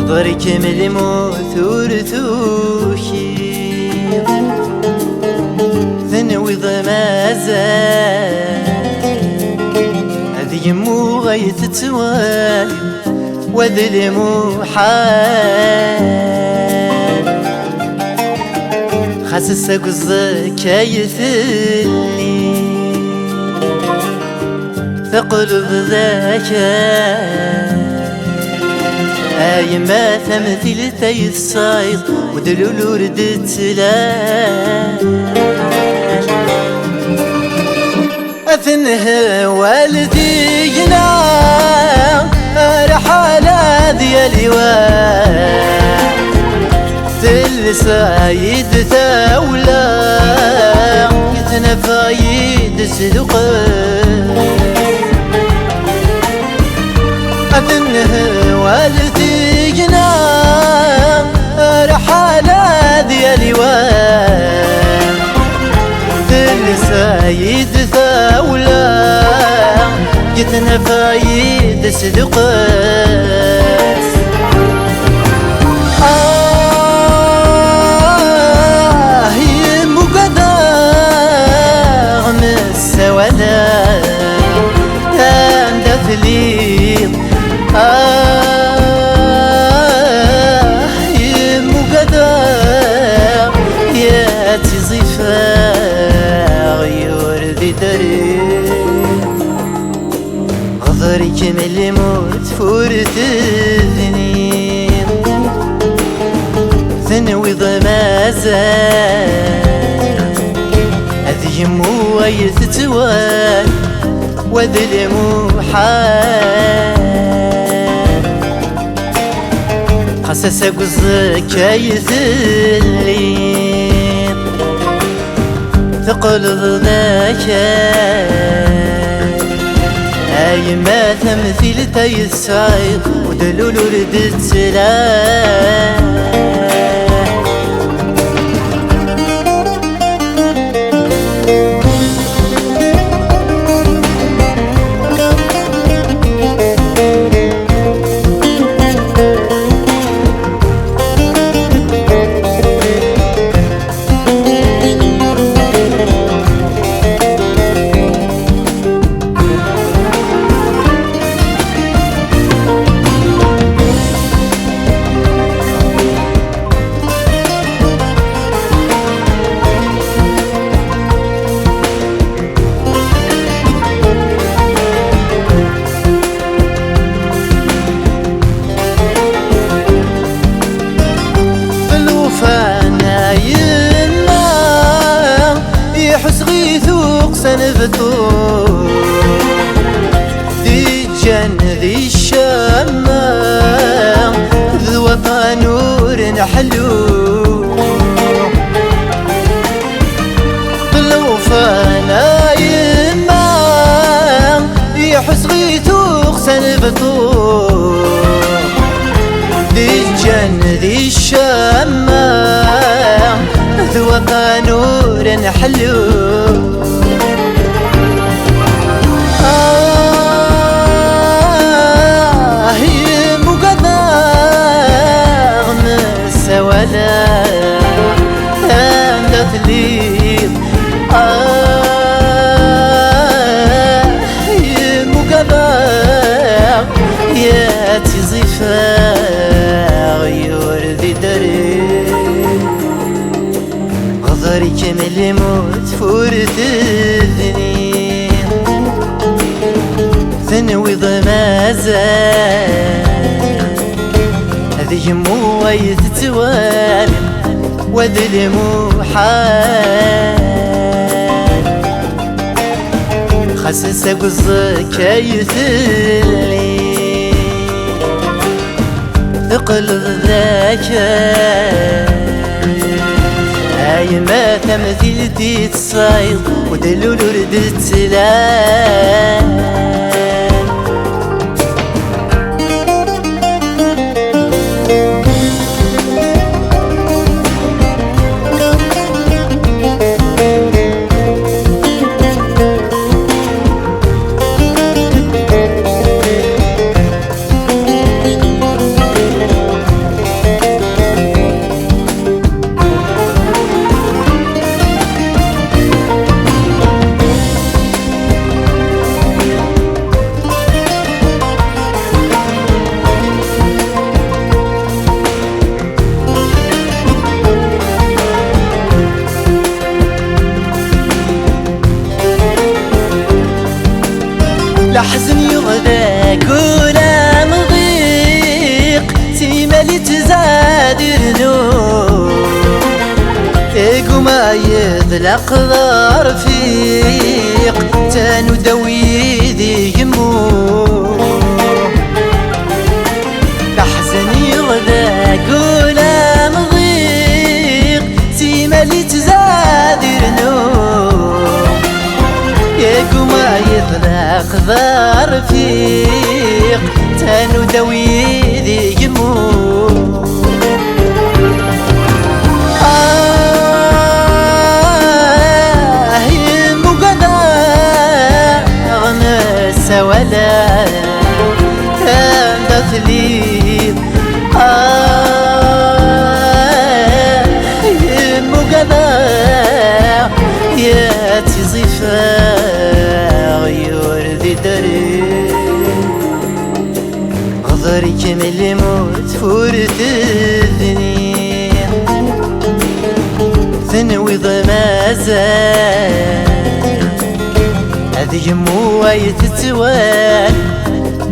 غضرك من الموت ورثوشي ثنوي ضمازان هذي يمو غاية تتوالي وذلمو حال خاسس قصدك يثلي ثقل بذاك أي ما ثمثيل تيصايد ودلولو ردت سلام أثنها والدينا رحالة ديالي تلسايد ثاولا يتنفايد سلقان أثنها والدينا رحالة ديالي تلسايد ثاولا يتنفايد سلقان يمو قدا يا تزيفا يوردي داري غضرك من الموت فورت الذنين ثنوي ضمازان هذي يمو يتتوال وذلمو حال قصص قصدك يثلين ثقل ضناك أي ما تمثيل تيسعيد ودلولو ردت سلام سنفتو دي الجنة ذي الشمام ذي وطن نور نحلو طلعوا فانا يمام يحس غيثوق سنفتو دي الجنة ذي الشمام ذي وطن نور نحلو غضرك من الموت فورت الذنين ثنوي ضمازان هذي يمو يتتوالم وذلمو حال خسس قصدك يثلين تقلب ذاك هاي ما تمثيلتي تصايد ودلول ردت سلام لحزن يغداك ولا مضيق سيمالي تزادر نور تيقو ما يذلق ذا رفيق تانو دوي ذي يمور لحزن يغداك ولا مضيق سيمالي تزادر نور ياكو ما يطلق ذا رفيق تانو دوي ذي يمور يمو قدا غنس ولا تمثلي يمو قدا يا تزيفا غضري كمل موت فورت الدنيا ثنوي ضمازان هذي يمو يتتوال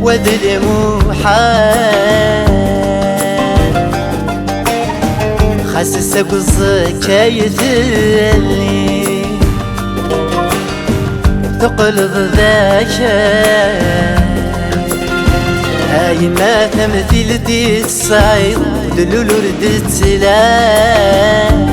وذلمو حال خاسسك الزكاية اللي تقلب ذاك هاي ما تمثيلتي تصايد ودلول ردت سلام